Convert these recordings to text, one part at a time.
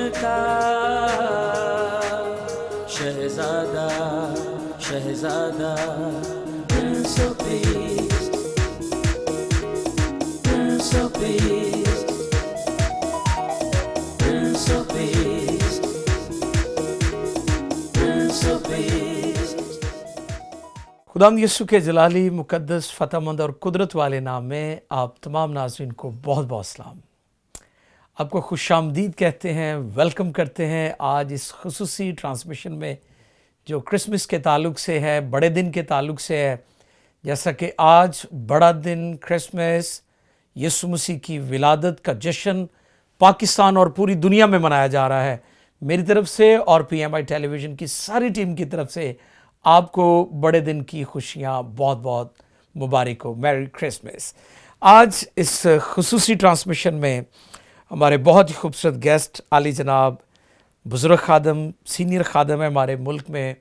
का शहजादा शहजादा Prince of Peace Prince of Peace Prince of Peace Prince of Peace। खुदावंद यीशु के जलाली मुकद्दस फ़तहमंद और कुदरत वाले नाम में आप तमाम नाज़रीन को बहुत बहुत सलाम। आपको खुशामदीद कहते हैं, वेलकम करते हैं आज इस खुसूसी ट्रांसमिशन में जो क्रिसमस के ताल्लुक़ से है, बड़े दिन के ताल्लुक़ से है। जैसा कि आज बड़ा दिन क्रिसमस, यीशु मसीह की विलादत का जश्न पाकिस्तान और पूरी दुनिया में मनाया जा रहा है। मेरी तरफ से और PMI टेलीविज़न की सारी टीम की तरफ से आपको बड़े दिन की खुशियाँ बहुत बहुत मुबारक हो। Merry Christmas. आज इस खुसूसी ट्रांसमिशन में हमारे बहुत ही खूबसूरत गेस्ट आली जनाब बुज़ुर्ग खादम, सीनियर खादम है हमारे मुल्क में,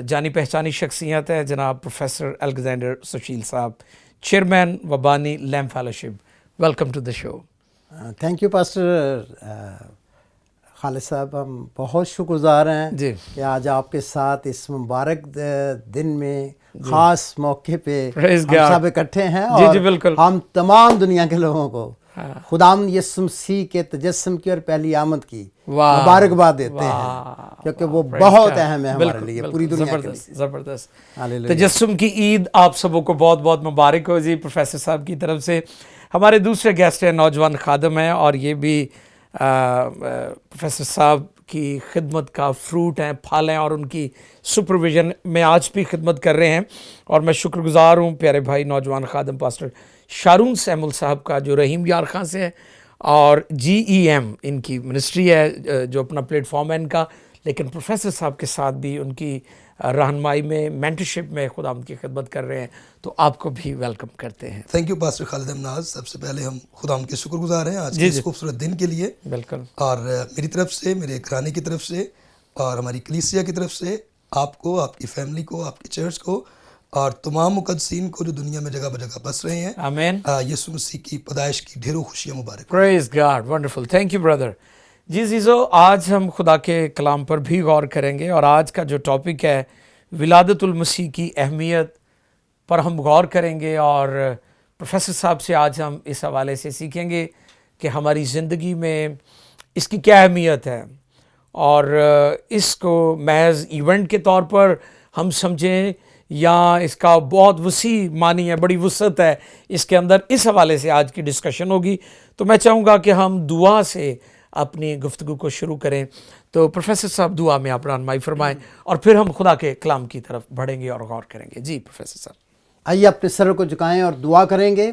जानी पहचानी शख्सियत है जनाब professor Alexander Sushil sahab, chairman वबानी lamp fellowship. Welcome to the show. Thank you pastor Khalid sahab, हम बहुत शुक्रगुज़ार हैं जी कि आज आपके साथ इस मुबारक दिन में ख़ास मौके पे Praise हम God। सब इकट्ठे हैं जी, और जी, बिल्कुल। हम तमाम दुनिया के लोगों को हाँ। खुदावंद यीशु मसीह के तजस्सुम की और पहली आमद की वाह, मुबारकबाद देते वाह, हैं, क्योंकि वो Praise बहुत God। अहम है हमारे बिल्कुल, लिए, बिल्कुल, पूरी दुनिया के ज़बरदस्त लिए। ज़बरदस्त। हालेलुया। तजस्सुम की ईद आप सबों को बहुत बहुत मुबारक हो जी प्रोफेसर साहब की तरफ से। हमारे दूसरे गेस्ट हैं, नौजवान खादम हैं और ये भी प्रोफेसर साहब की खिदमत का फ्रूट हैं, फल हैं और उनकी सुपरविज़न में आज भी खिदमत कर रहे हैं। और मैं शुक्रगुज़ार हूँ प्यारे भाई नौजवान खादम पास्टर शारून सैमुल साहब का, जो रहीम यार खां से है और GEM इनकी मिनिस्ट्री है, जो अपना प्लेटफॉर्म है इनका, लेकिन प्रोफेसर साहब के साथ भी उनकी रहनुमाई में, मेंटरशिप में खुदावंद की खिदमत कर रहे हैं। तो आपको भी वेलकम करते हैं। Thank you pastor Khalid Amnaz. सबसे पहले हम खुदावंद के शुक्रगुजार हैं आज जी, के इस जी। खूबसूरत दिन के लिए। बिल्कुल। और मेरी तरफ से, मेरे घराने की तरफ से और हमारी कलीसिया की तरफ से आपको, आपकी फैमिली को, आपकी चर्च को और तमाम मुकद्दसीन को जो दुनिया में जगह बजगह बस रहे हैं, आमीन। यीशु मसीह की पैदाइश की ढेरों खुशियाँ मुबारक। Praise God, wonderful, thank you brother. जी जीजो, आज हम खुदा के कलाम पर भी गौर करेंगे और आज का जो टॉपिक है विलादतुल मसीह की अहमियत पर हम गौर करेंगे। और प्रोफेसर साहब से आज हम इस हवाले से सीखेंगे कि हमारी ज़िंदगी में इसकी क्या अहमियत है और इसको महज इवेंट के तौर पर हम समझें या इसका बहुत वसी मानी है, बड़ी वसअत है इसके अंदर। इस हवाले से आज की डिस्कशन होगी। तो मैं चाहूँगा कि हम दुआ से अपनी गुफ्तगू को शुरू करें। तो प्रोफेसर साहब दुआ में आप रहनुमाई फरमाएं और फिर हम खुदा के कलाम की तरफ बढ़ेंगे और गौर करेंगे। जी प्रोफेसर साहब। आइए अपने सर को झुकाएं और दुआ करेंगे।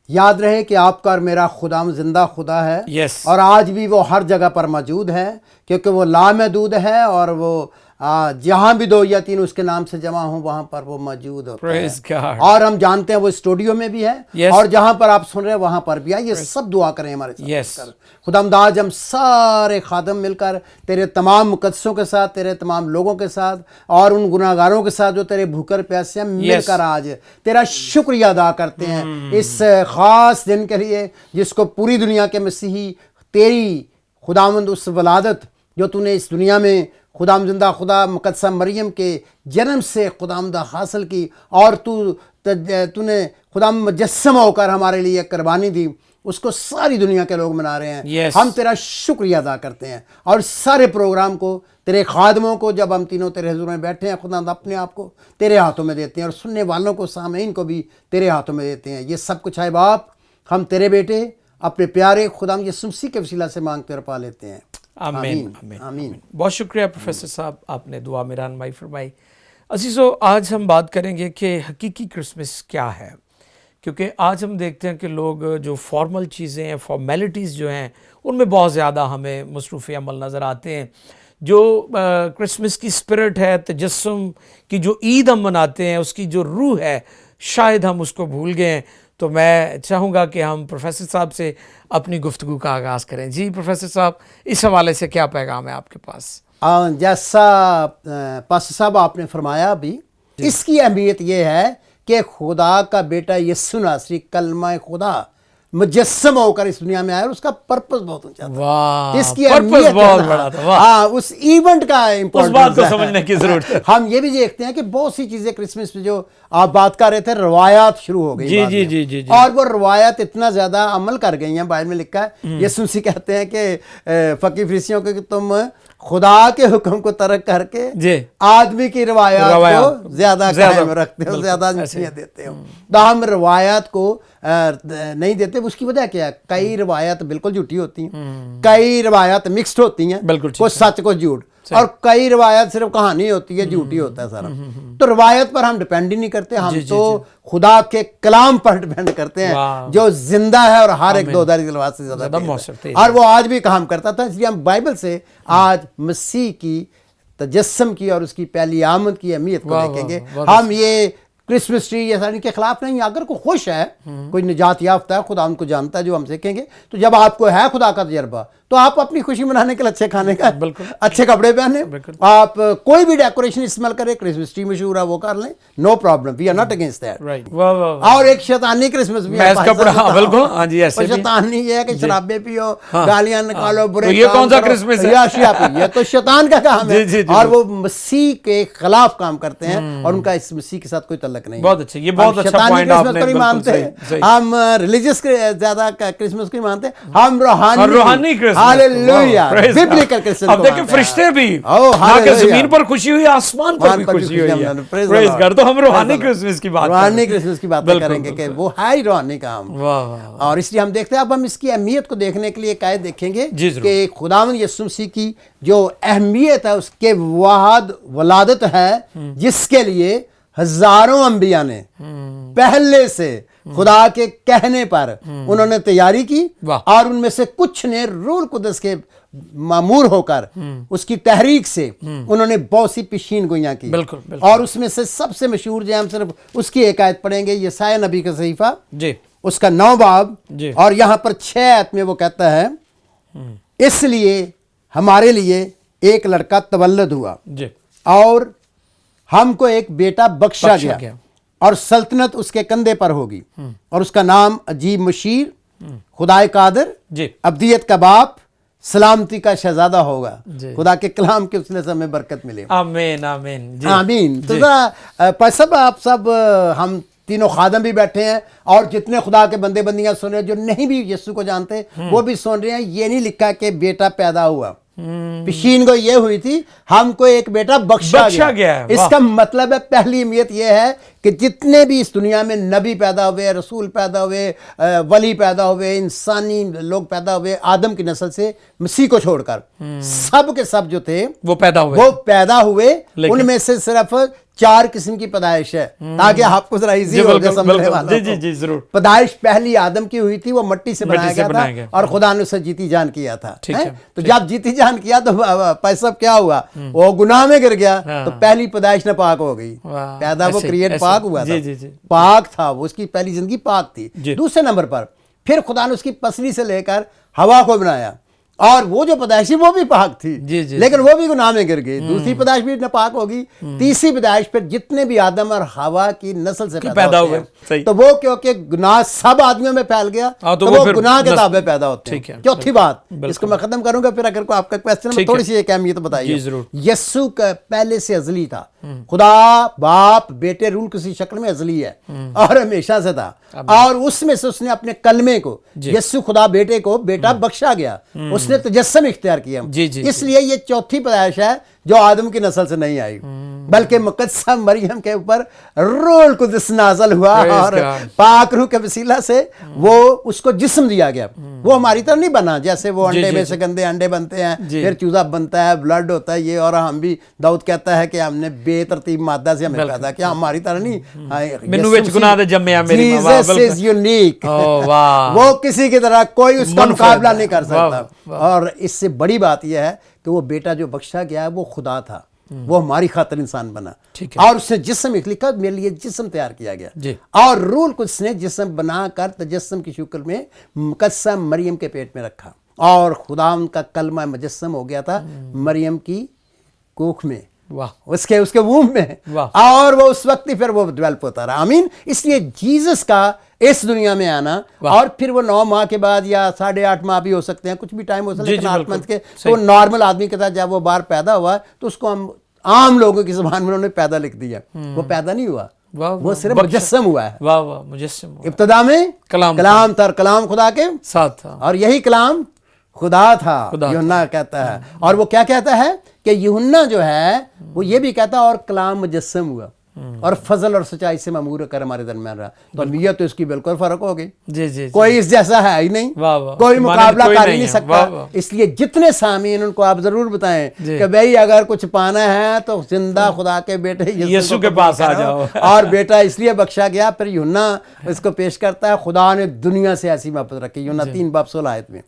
याद रहे कि आपका और मेरा खुदाम जिंदा खुदा है। Yes। और आज भी वो हर जगह पर मौजूद है, क्योंकि वो लामहदूद है और वो जहाँ भी 2 या 3 उसके नाम से जमा हो वहाँ पर वो मौजूद होता है। Praise God। और हम जानते हैं वो स्टूडियो में भी है। Yes। और जहाँ पर आप सुन रहे हैं वहाँ पर भी है। ये सब दुआ करें हमारे साथ Yes। मिलकर। खुदामदाज हम सारे खादम मिलकर तेरे तमाम मुकद्दसों के साथ, तेरे तमाम लोगों के साथ और उन गुनाहगारों के साथ जो तेरे भूखर प्यासे हैं, मिलकर आज तेरा शुक्रिया अदा करते हैं इस ख़ास दिन के लिए, जिसको पूरी दुनिया के मसीही तेरी खुदावंद उस वलादत जो तूने इस दुनिया में खुदाम जिंदा खुदा मुकद्दसा मरियम के जन्म से खुदामदा हासिल की और तूने खुदाम मुजस्सम होकर हमारे लिए कुर्बानी दी, उसको सारी दुनिया के लोग मना रहे हैं। Yes। हम तेरा शुक्रिया अदा करते हैं और सारे प्रोग्राम को, तेरे खादमों को, जब हम तीनों तेरे हुजूर में बैठे हैं, खुदा अपने आप को तेरे हाथों में देते हैं और सुनने वालों को, सामीन को भी तेरे हाथों में देते हैं। ये सब कुछ है बाप, हम तेरे बेटे अपने प्यारे खुदाम यीशु मसीह के वसीला से मांगते और पा लेते हैं। आमीन आमीन आमीन। बहुत शुक्रिया प्रोफेसर साहब, आपने दुआ में रहनुमाई फरमाई। अजीज़ो, आज हम बात करेंगे कि हकीकी क्रिसमस क्या है, क्योंकि आज हम देखते हैं कि लोग जो फॉर्मल चीज़ें हैं, फॉर्मेलिटीज़ जो हैं, उनमें बहुत ज़्यादा हमें मसरूफ़ अमल नज़र आते हैं। जो क्रिसमस की स्पिरिट है, तजस्सुम की जो ईद हम मनाते हैं, उसकी जो रूह है, शायद हम उसको भूल गए हैं। तो मैं चाहूँगा कि हम प्रोफेसर साहब से अपनी गुफ्तगू का आगाज़ करें। जी प्रोफेसर साहब, इस हवाले से क्या पैगाम है आपके पास? जैसा पास्टर साहब आपने फरमाया अभी, इसकी अहमियत ये है कि खुदा का बेटा यीशु नासरी कलमा खुदा मुजस्सम होकर इस दुनिया में आया और उसका पर्पस बहुत ऊंचा था। वाह, इसकी पर्पस अहमियत बहुत बड़ा था। वाह, हाँ, उस इवेंट का उस इम्पोर्टेंस बात को समझने की जरूरत है। हम ये भी देखते हैं कि बहुत सी चीजें क्रिसमस में जो आप बात कर रहे थे, रवायात शुरू हो गई जी, बाद जी, में। जी, जी, जी। और वो रवायात इतना ज्यादा अमल कर गई हैं, बाइबल में लिखा है, यीशु मसीह कहते हैं कि फकीर फरीसियों को कि तुम खुदा के हुक्म को तर्क करके जी, आदमी की रवायात को ज्यादा कायम रखते हो, बिल्कुल, ज्यादा ऐसे। अहमियत देते हो। तो हम रवायात को नहीं देते। उसकी वजह क्या है? कई रवायात बिल्कुल झूठी होती हैं, कई रवायात मिक्स्ड होती हैं, बिल्कुल ठीक कुछ सच कुछ झूठ, और कई रवायत सिर्फ कहानी होती है, झूठी होता है सारा। तो रवायत पर हम डिपेंड ही नहीं करते, हम तो खुदा के कलाम पर डिपेंड करते हैं जो जिंदा है और हर एक दो-धारी तलवार से ज्यादा तेज है, और वो आज भी काम करता था। इसलिए हम बाइबल से आज मसीह की तजस्सम की और उसकी पहली आमद की अहमियत को देखेंगे। हम ये क्रिसमस ट्री ये सारी के खिलाफ नहीं। अगर कोई खुश है, कोई निजात याफ्ता है, खुदा उनको जानता है, जो हम सीखेंगे। तो जब आपको है खुदा का तजर्बा, तो आप अपनी खुशी मनाने के लिए अच्छे खाने का, अच्छे कपड़े पहने, आप कोई भी डेकोरेशन इस्तेमाल करें, क्रिसमस ट्री मशहूर है वो कर लें, no problem, we are not against that. और एक शैतानी क्रिसमस भी है, बिल्कुल, हाँ जी, ऐसे शैतानी ये है कि शराबे पियो, गालियां निकालो, बुरे ये कौन सा क्रिसमस है? ये तो शैतान का काम है, और वो मसीह के खिलाफ काम करते हैं, और उनका इस मसीह के साथ कोई तल्लक नहीं। बहुत अच्छे, ये बहुत अच्छा पॉइंट आपने नहीं मानते, हम रिलीजियस ज्यादा क्रिसमस को मानते हैं, हम रूहानी हालेलुया बिब्लिकल क्रिसमस। अब देखिए फरिश्ते भी, ना कि जमीन पर खुशी हुई, आसमान पर भी खुशी हुई है, प्रेज़ गॉड। तो हम रूहानी क्रिसमस की बात करेंगे कि वो है ही रूहानी काम। और इसलिए हम देखते हैं, अब हम इसकी अहमियत को देखने के लिए क्या देखेंगे कि खुदावंद यीशु मसीह की जो अहमियत है, उसके वलादत है, जिसके लिए हजारों अंबिया ने पहले से खुदा के कहने पर उन्होंने तैयारी की, और उनमें से कुछ ने रूह कुदस के मामूर होकर उसकी तहरीक से उन्होंने बहुत सी पेशीन गोइयां की। बिल्कुल। और उसमें से सबसे मशहूर जो हम सिर्फ उसकी एक आयत पढ़ेंगे, यशायाह नबी का सहीफा जी, उसका 9 बाब, और यहाँ पर 6 आयत में वो कहता है, इसलिए हमारे लिए एक लड़का तवल्लद हुआ जी, और हमको एक बेटा बख्शा गया, और सल्तनत उसके कंधे पर होगी, और उसका नाम अजीब मशीर, खुदाए कादर, अब्दियत का बाप, सलामती का शहजादा होगा। खुदा के कलाम के उसने से हमें बरकत मिले। आमीन आमीन आमीन। तो सब आप सब हम तीनों खादम भी बैठे हैं, और जितने खुदा के बंदे बंदियां सुन रहे हैं, जो नहीं भी यीशु को जानते, वो भी सुन रहे हैं। ये नहीं लिखा कि बेटा पैदा हुआ, पेशीन को ये हुई थी, हमको एक बेटा बख्शा गया। इसका मतलब है, पहली अहमियत ये है कि जितने भी इस दुनिया में नबी पैदा हुए, रसूल पैदा हुए, वली पैदा हुए, इंसानी लोग पैदा हुए आदम की नस्ल से, मसीह को छोड़कर सब के सब जो थे वो पैदा हुए। उनमें से सिर्फ 4 किस्म की पैदाइश है, ताकि आपको जरा इजी हो जाए समझने वाला। जी जरूर। पैदाइश पहली आदम की हुई थी, वो मिट्टी से बनाया गया था, और खुदा ने उसे जीती जान किया था। तो जब जीती जान किया तो पैसा क्या हुआ, वो गुनाह में गिर गया, तो पहली पैदाइश नापाक हो गई। पैदा वो क्रिएट पाक हुआ था, पाक था वो, उसकी पहली जिंदगी पाक थी। दूसरे नंबर पर फिर खुदा ने उसकी पसली से लेकर हवा को बनाया, और वो जो पैदाइश वो भी पाक थी, लेकिन वो भी गुनाह में गिर गई। दूसरी पैदाइश भी नापाक होगी। तीसरी पैदाइश पर जितने भी आदम और हवा की नस्ल से पैदा हुए, तो वो क्योंकि गुनाह सब आदमियों में फैल गया, तो वो गुनाह के ताबे पैदा होते हैं। चौथी बात, इसको मैं खत्म करूंगा, फिर अगर कोई आपका क्वेश्चन है, थोड़ी सी एक अहमियत बताइए। यीशु का पहले से अजली था, खुदा बाप बेटे रूल किसी शक्ल में अजली है, और हमेशा से था, और उसमें से उसने अपने कलमे को, यीशु खुदा बेटे को बेटा बख्शा गया, उसने तजस्सम इख्तियार किया। इसलिए ये चौथी पैदाइश है जो आदम की नस्ल से नहीं आई, बल्कि मुकद्दसा मरियम के ऊपर रूह कुद्स नाज़िल हुआ, और पाक रूह के वसीला से वो उसको जिस्म दिया गया। वो हमारी तरह नहीं बना, जैसे वो अंडे में से गंदे अंडे बनते हैं, फिर चूजा बनता है, ब्लड होता है, ये, और हम भी, दाऊद कहता है कि हमने बेतरतीब मादा से हमें पैदा किया, हमारी तरह नहीं। जीसस इज यूनिक, वो किसी की तरह कोई उसका मुकाबला नहीं कर सकता। और इससे बड़ी बात यह है कि वो बेटा जो बख्शा गया है वो खुदा था, वो हमारी खातिर इंसान बना, और उसने जिस्म लिखा, मेरे लिए जिस्म तैयार किया गया, और रूह कुद्स ने जिस्म बनाकर तजस्सम की शक्ल में मुकद्दसा मरियम के पेट में रखा, और खुदा उनका कलमा मुजस्सम हो गया था मरियम की कोख में, वाह उसके वूम में, वाह। और वो उस वक्त ही फिर वो डेवलप होता रहा। आमीन। इसलिए जीसस का इस दुनिया में आना, और फिर वो 9 माह के बाद या 8.5 माह भी हो सकते हैं, कुछ भी टाइम हो सकता है, लेकिन 8 मंथ के, तो नॉर्मल आदमी के साथ जब वो बाहर पैदा हुआ तो उसको हम आम लोगों की ज़बान में उन्होंने पैदा लिख दिया। वो पैदा नहीं हुआ, वो सिर्फ मुजस्सम हुआ है। वाह वाह, मुजस्सम। इब्तिदा में कलाम था, कलाम खुदा के साथ था, और यही कलाम खुदा था, यूहन्ना कहता है। और वो क्या कहता है कि यूहन्ना जो है वो ये भी कहता है और कलाम मुजस्सम हुआ और फजल और सच्चाई से ममूर कर हमारे दरमियान रहा। तो नीयत तो इसकी बिल्कुल फर्क हो गई। जी जी, कोई इस जैसा है ही नहीं, कोई मुकाबला कर ही नहीं सकता। इसलिए जितने सामीन उनको आप जरूर बताएं कि भाई अगर कुछ पाना है तो जिंदा खुदा के बेटे यीशु के पास आ जाओ। और बेटा इसलिए बख्शा गया। फिर यूहन्ना इसको पेश करता है, खुदा ने दुनिया से ऐसी मोहब्बत रखी, यूहन्ना 3:16 आयत में,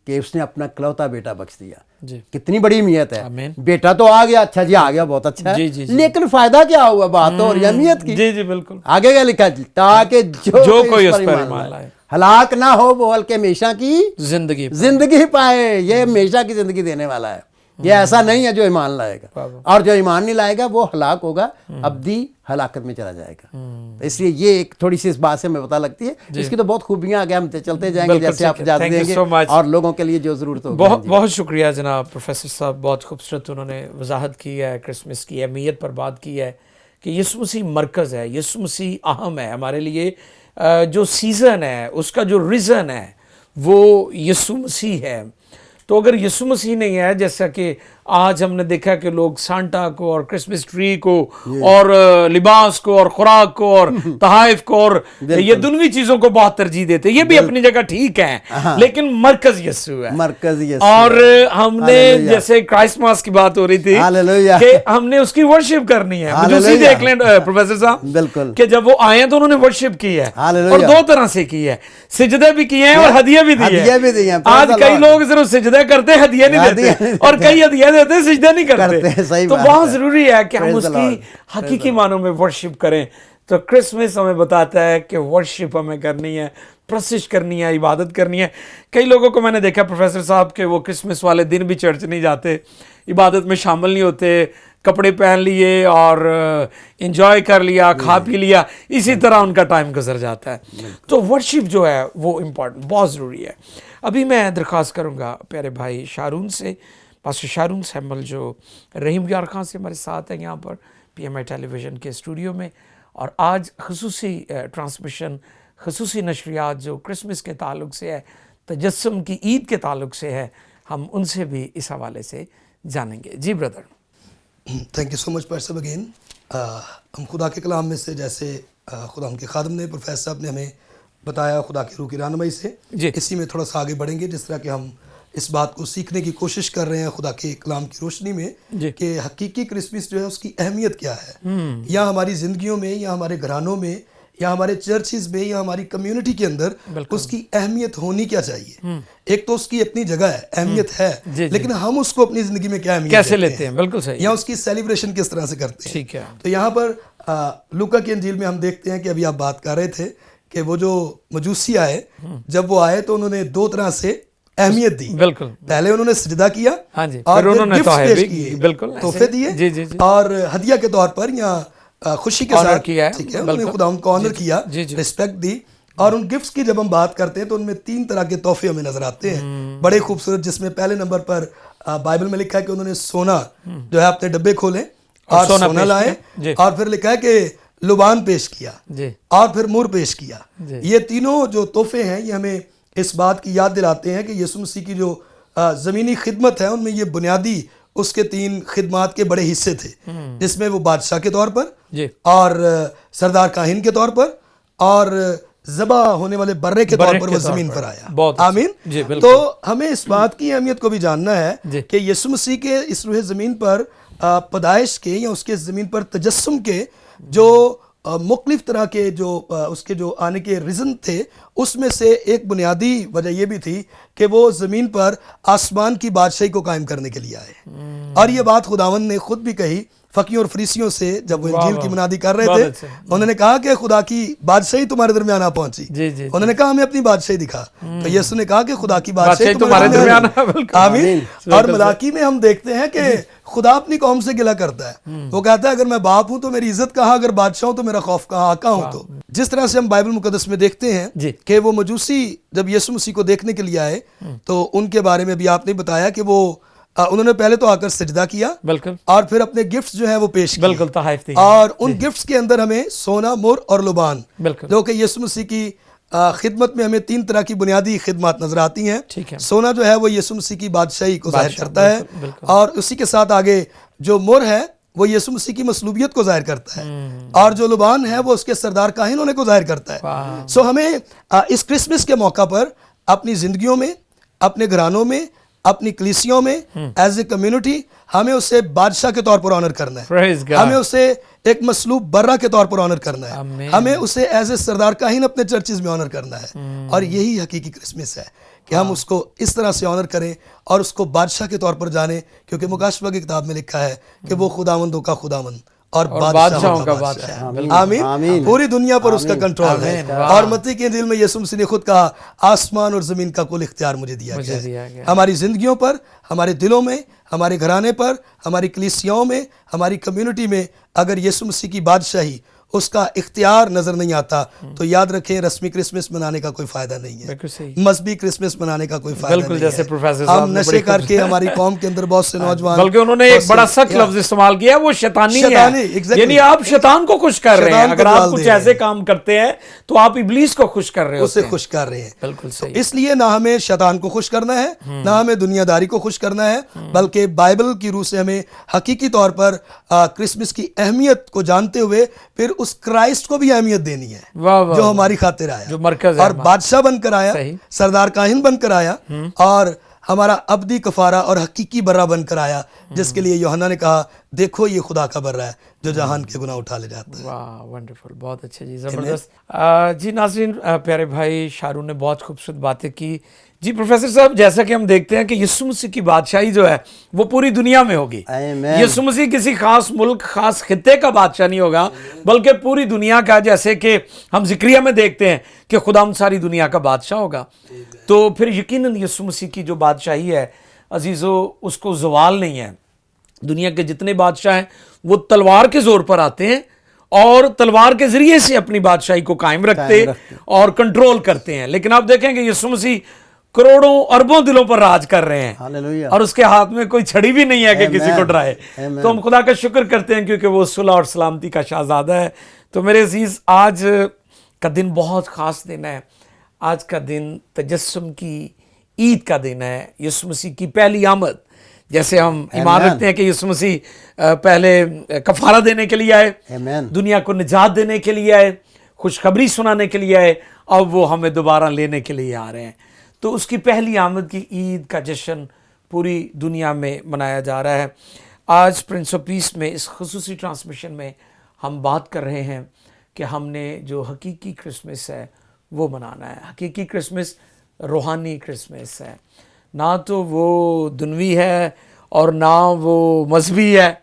कि उसने अपना इकलौता बेटा बख्श दिया। कितनी बड़ी अहमियत है। बेटा तो आ गया, अच्छा जी आ गया, बहुत अच्छा है, लेकिन फायदा क्या हुआ? बात तो और अहमियत की। जी जी बिल्कुल। आगे क्या लिखा? ताकि जो कोई उस पर ईमान लाए हलाक ना हो, वो बल्कि हमेशा की जिंदगी पाए। ये हमेशा की जिंदगी देने वाला है। ये ऐसा नहीं है जो ईमान लाएगा, और जो ईमान नहीं लाएगा वो हलाक होगा, अब्दी हलाकत में चला जाएगा। इसलिए ये एक थोड़ी सी इस बात से हमें पता लगती है। इसकी तो बहुत खूबियां आगे हम चलते जाएंगे, जैसे आप इजाज़त देंगे, और लोगों के लिए जो जरूरत होगी। बहुत बहुत शुक्रिया जनाब प्रोफेसर साहब, बहुत खूबसूरत उन्होंने वजाहत की है, क्रिसमस की अहमियत पर बात की है कि यीशु मसीह मरकज़ है, यीशु मसीह अहम है हमारे लिए। जो सीज़न है उसका जो रीज़न है वो यीशु मसीह है। तो अगर यीशु मसीह नहीं है, जैसा कि आज हमने देखा कि लोग सांता को और क्रिसमस ट्री को और लिबास को और खुराक को और तहाइफ को और ये दुनियावी चीजों को बहुत तरजीह देते, ये भी अपनी जगह ठीक है, लेकिन मरकज यीशु है, मरकज यीशु। और हमने जैसे क्राइसमस की बात हो रही थी कि हमने उसकी वर्शिप करनी है। मुझे देख लें प्रोफेसर साहब, बिल्कुल, कि जब वो आए तो उन्होंने वर्शिप की है, और 2 तरह से की है, सिजदे भी किए हैं और हदिया भी दिए हैं। आज कई लोग सिर्फ सिजदे करते, हदिया नहीं देते, और कई हदिया देते, सिजदा नहीं करते। तो बहुत जरूरी है कि हम उसकी हकीकी मानों में वर्शिप करें। तो क्रिसमस हमें बताता है कि वर्शिप हमें करनी है, प्रसिश करनी है, इबादत करनी है। कई लोगों को मैंने देखा प्रोफेसर साहब के वो क्रिसमस वाले दिन भी चर्च नहीं जाते, इबादत में शामिल नहीं होते, कपड़े पहन लिए और एंजॉय कर लिया, खा पी लिया, इसी तरह उनका टाइम गुजर जाता है। तो वर्शिप जो है वो इम्पॉर्टेंट, बहुत ज़रूरी है। अभी मैं दरख्वास्त करूँगा प्यारे भाई शारून से, पास्टर शारून सैम्बल जो रहीम यार खान से हमारे साथ हैं यहाँ पर PMI टेलीविज़न के स्टूडियो में, और आज खसूसी ट्रांसमिशन, खसूसी नशरियात जो क्रिसमस के ताल्लुक से है, तजस्सुम की ईद के ताल्लुक से है, हम उनसे भी इस हवाले से जानेंगे। जी brother. Thank you so much pastor again. हम खुदा के कलाम में से, जैसे खुदा उनके खादम ने, प्रोफेसर साहब ने हमें बताया खुदा की रूह की रहनुमाई से, इसी में थोड़ा सा आगे बढ़ेंगे, जिस तरह कि हम इस बात को सीखने की कोशिश कर रहे हैं खुदा के कलाम की रोशनी में कि हकीकी क्रिसमस जो है उसकी अहमियत क्या है, या हमारी ज़िंदगियों में, या हमारे घरानों में, या हमारे चर्चिज़ में, या हमारी कम्युनिटी के अंदर उसकी अहमियत होनी क्या चाहिए। एक तो उसकी अपनी जगह है, अहमियत है, लेकिन हम उसको अपनी ज़िंदगी में क्या अहमियत कैसे लेते हैं, बिल्कुल सही, या उसकी सेलिब्रेशन किस तरह से करते हैं। ठीक है। तो यहाँ पर लूका की इंजील में हम देखते हैं कि अभी आप बात कर रहे थे कि वो जो मजूसी आए, जब वो आए तो उन्होंने 2 तरह से अहमियत दी। बिल्कुल, पहले उन्होंने सजदा किया, हाँ जी, और उन्होंने बिल्कुल तोहफे दिए, जी जी जी, और हदिया के तौर पर या खुशी के साथ किया, ठीक है, उन्होंने खुदा उनको ऑनर किया, रिस्पेक्ट दी। और उन गिफ्ट्स की जब हम बात करते हैं तो उनमें 3 तरह के तोहफे हमें नजर आते हैं, बड़े खूबसूरत, जिसमें पहले नंबर पर बाइबल में लिखा है कि उन्होंने सोना जो है अपने डब्बे खोले और सोना लाए, और फिर लिखा है कि लुबान पेश किया, और फिर मुर पेश किया। ये तीनों जो तोहफे हैं ये हमें इस बात की याद दिलाते हैं कि यीशु मसीह की जो ज़मीनी खिदमत है उनमें ये बुनियादी उसके 3 खिदमात के बड़े हिस्से थे, जिसमें वो बादशाह के तौर पर, और सरदार काहिन के तौर पर, और ज़बा होने वाले बर्रे के तौर पर वो ज़मीन पर आया। आमीन। तो हमें इस बात की अहमियत को भी जानना है कि यीशु मसीह के इस रूह ज़मीन पर पैदाइश के, या उसके ज़मीन पर तजस्सुम के जो मुख्तलिफ तरह के जो उसके जो आने के रीज़न थे, उसमें से एक बुनियादी वजह यह भी थी कि वो ज़मीन पर आसमान की बादशाही को कायम करने के लिए आए। और ये बात खुदावंद ने खुद भी कही فقیوں اور فریسیوں سے جب وہ انجیل کی منادی کر رہے تھے، انہوں نے کہا کہ خدا کی بادشاہی تمہارے درمیان آ پہنچی. انہوں نے کہا ہمیں اپنی بادشاہی دکھا. تو یسوع نے کہا کہ خدا کی بادشاہی تمہارے درمیان. آمین. اور ملاکی میں ہم دیکھتے ہیں کہ خدا اپنی قوم سے گلہ کرتا ہے. وہ کہتا ہے اگر میں باپ ہوں تو میری عزت کہاں، اگر بادشاہ ہوں تو میرا خوف کہاں، آقا ہوں تو. جس طرح سے ہم بائبل مقدس میں دیکھتے ہیں کہ وہ مجوسی جب یسوع مسیح کو دیکھنے کے لیے آئے تو ان کے بارے میں بھی آپ نے بتایا کہ وہ انہوں نے پہلے تو آ کر سجدہ کیا اور پھر اپنے گفٹس جو ہیں وہ پیش کیے. اور ان گفٹس کے اندر ہمیں سونا، مر اور لبان، جو کہ یسوع مسیح کی خدمت میں ہمیں 3 طرح کی بنیادی خدمات نظر آتی ہیں. سونا جو ہے وہ یسوع مسیح کی بادشاہی کو ظاہر کرتا ہے، اور اسی کے ساتھ آگے جو مر ہے وہ یسوع مسیح کی مصلوبیت کو ظاہر کرتا ہے، اور جو لبان ہے وہ اس کے سردار کاہن ہونے کو ظاہر کرتا ہے. سو ہمیں اس کرسمس کے موقع پر اپنی زندگیوں میں، اپنے گھرانوں میں، اپنی کلیسیوں میں ایز اے کمیونٹی ہمیں اسے بادشاہ کے طور پر آنر کرنا ہے. ہمیں اسے ایک مصلوب برہ کے طور پر آنر کرنا ہے. ہمیں اسے ایز اے سردار کاہن اپنے چرچز میں آنر کرنا ہے. اور یہی حقیقی کرسمس ہے کہ ہم اس کو اس طرح سے آنر کریں اور اس کو بادشاہ کے طور پر جانیں، کیونکہ مکاشفہ کی کتاب میں لکھا ہے کہ وہ خداوندوں کا خداوند اور بادشاہوں کا بادشاہ. آمین. پوری دنیا پر اس کا کنٹرول ہے. اور متی کی انجیل میں یسوع مسیح نے خود کہا آسمان اور زمین کا کل اختیار مجھے دیا گیا ہے. ہماری زندگیوں پر، ہمارے دلوں میں، ہمارے گھرانے پر، ہماری کلیسیاؤں میں، ہماری کمیونٹی میں اگر یسوع مسیح کی بادشاہی، اس کا اختیار نظر نہیں آتا تو یاد رکھیں رسمی کرسمس منانے کا کوئی فائدہ نہیں ہے. مذہبی کرسمس منانے کا کوئی فائدہ نہیں ہے. ہم نشے کر کے ہماری قوم کے اندر بہت سے نوجوان، بلکہ انہوں نے ایک بڑا سخت لفظ استعمال کیا، وہ شیطانی ہے. یعنی آپ شیطان کو خوش کر رہے ہیں. اگر آپ کچھ ایسے کام کرتے ہیں تو آپ ابلیس کو خوش کر رہے ہیں، اسے خوش کر رہے ہیں. بالکل صحیح. اس لیے نہ ہمیں شیطان کو خوش کرنا ہے، نہ ہمیں دنیا داری کو خوش کرنا ہے، بلکہ بائبل کی روح سے ہمیں حقیقی طور پر کرسمس کی اہمیت کو جانتے ہوئے پھر اس کرائسٹ کو بھی اہمیت دینی ہے جو ہماری خاطر آیا، جو مرکز ہے، اور بادشاہ بن کر آیا، سردار کاہن بن کر آیا، اور ہمارا ابدی کفارہ اور حقیقی برہ بن کر آیا، جس کے لیے یوحنا نے کہا دیکھو یہ خدا کا برہ ہے جو جہان کے گناہ اٹھا لے جاتا ہے. واہ، ونڈرفل، بہت اچھا جی، زبردست. جی ناظرین، پیارے بھائی شارون نے بہت خوبصورت باتیں کی. جی پروفیسر صاحب، جیسا کہ ہم دیکھتے ہیں کہ یسوع مسیح کی بادشاہی جو ہے وہ پوری دنیا میں ہوگی. یسوع مسیح کسی خاص ملک، خاص خطے کا بادشاہ نہیں ہوگا، بلکہ پوری دنیا کا، جیسے کہ ہم ذکریہ میں دیکھتے ہیں کہ خدا ساری دنیا کا بادشاہ ہوگا. تو پھر یقیناً یسوع مسیح کی جو بادشاہی ہے عزیزو، اس کو زوال نہیں ہے. دنیا کے جتنے بادشاہ ہیں وہ تلوار کے زور پر آتے ہیں اور تلوار کے ذریعے سے اپنی بادشاہی کو قائم رکھتے اور کنٹرول کرتے ہیں. لیکن آپ دیکھیں کہ یسوع مسیح کروڑوں اربوں دلوں پر راج کر رہے ہیں، اور اس کے ہاتھ میں کوئی چھڑی بھی نہیں ہے کہ کسی کو ڈرائے. تو ہم خدا کا شکر کرتے ہیں کیونکہ وہ صلح اور سلامتی کا شہزادہ ہے. تو میرے عزیز، آج کا دن بہت خاص دن ہے. آج کا دن تجسم کی عید کا دن ہے، یسوع مسیح کی پہلی آمد. جیسے ہم ایمان رکھتے ہیں کہ یسوع مسیح پہلے کفارہ دینے کے لیے آئے، دنیا کو نجات دینے کے لیے آئے، خوشخبری سنانے کے لیے آئے، اب وہ ہمیں دوبارہ لینے کے لیے آ رہے ہیں. تو اس کی پہلی آمد کی عید کا جشن پوری دنیا میں منایا جا رہا ہے. آج پرنس آف پیس میں اس خصوصی ٹرانسمیشن میں ہم بات کر رہے ہیں کہ ہم نے جو حقیقی کرسمس ہے وہ منانا ہے. حقیقی کرسمس روحانی کرسمس ہے، نہ تو وہ دنوی ہے اور نہ وہ مذہبی ہے.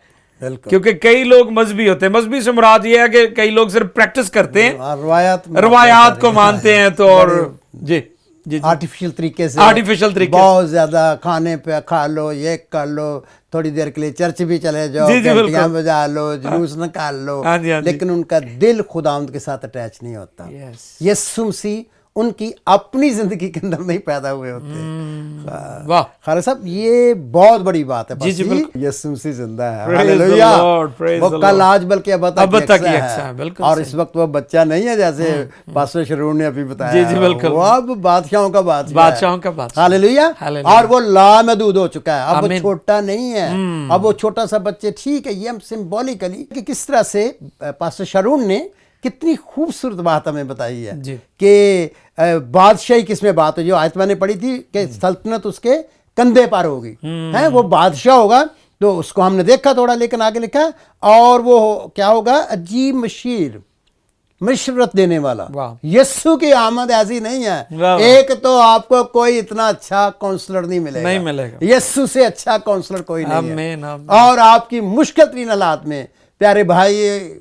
کیونکہ کئی لوگ مذہبی ہوتے ہیں، مذہبی سے مراد یہ ہے کہ کئی لوگ صرف پریکٹس کرتے ہیں، روایات کو مانتے ہیں. تو اور جی آرٹیفیشل طریقے سے بہت زیادہ کھانے پہ کھا لو، یہ کر لو، تھوڑی دیر کے لیے چرچ بھی چلے جاؤ، گھنٹیاں بجا لو، جلوس نکال لو، لیکن ان کا دل خداوند کے ساتھ اٹیچ نہیں ہوتا. یسوع مسیح ان کی اپنی زندگی کے اندر نہیں پیدا ہوئے ہوتے. خالد صاحب، یہ بہت بڑی بات ہے. یسوع مسیح زندہ ہے، ہاللیلویا. وہ کل آج بلکہ اب تک ہے، اور اس وقت وہ بچہ نہیں ہے جیسے پاسٹر شرون نے ابھی بتایا. وہ اب بادشاہوں کا بادشاہ، ہاللیلویا. اور وہ لامحدود ہو چکا ہے، اب وہ چھوٹا نہیں ہے. اب وہ چھوٹا سا بچے، ٹھیک ہے، یہ ہم سمبولیکلی کہ کس طرح سے پاسٹر شرون نے کتنی خوبصورت بات ہمیں بتائی ہے کہ بادشاہی کس میں بات ہو. جو آیت میں نے پڑھی تھی کہ سلطنت اس کے کندھے پر ہوگی، وہ بادشاہ ہوگا. تو اس کو ہم نے دیکھا تھوڑا، لیکن آگے لکھا اور وہ کیا ہوگا؟ عجیب مشیر، मशवरत देने वाला। वाह। यीशु की आमद ऐसी नहीं है, वाह। एक तो आपको कोई इतना अच्छा काउंसलर नहीं मिलेगा, नहीं मिलेगा। यीशु से अच्छा काउंसलर कोई नहीं है। आमीन, आमीन। और आपकी मुश्किल तरीन हालात में प्यारे भाई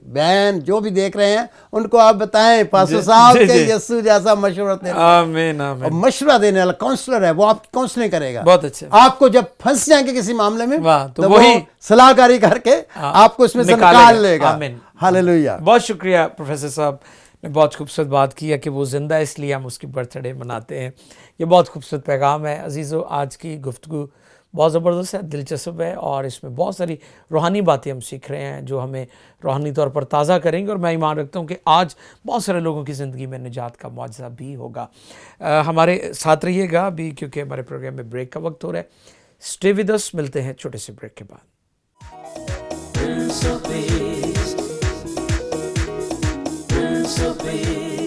बहन जो भी देख रहे हैं उनको आप बताएं पास्टर साहब के यीशु जैसा मशवरत देने, आमीन, आमीन। और मशवरा देने वाला काउंसलर है, वो आपकी काउंसलिंग करेगा। बहुत अच्छे। आपको जब फंस जाएंगे किसी मामले में वाह, तो तो वही वो सलाहकारी करके आपको इसमें से निकाल लेगा। आमीन। हालेलुया। बहुत शुक्रिया प्रोफेसर साहब ने बहुत खूबसूरत बात की है कि वो ज़िंदा है इसलिए हम उसकी बर्थडे मनाते हैं। ये बहुत खूबसूरत पैगाम है। अजीज़ों, आज की गुफ्तगू बहुत ज़बरदस्त है, दिलचस्प है और इसमें बहुत सारी रूहानी बातें हम सीख रहे हैं जो हमें रूहानी तौर पर ताज़ा करेंगे। और मैं ईमान रखता हूँ कि आज बहुत सारे लोगों की ज़िंदगी में निजात का मुआज़ा भी होगा। हमारे साथ रहिएगा अभी, क्योंकि हमारे प्रोग्राम में ब्रेक का वक्त हो रहा है। स्टे विद अस, मिलते हैं छोटे से ब्रेक के बाद। Prince of Peace, Prince of Peace.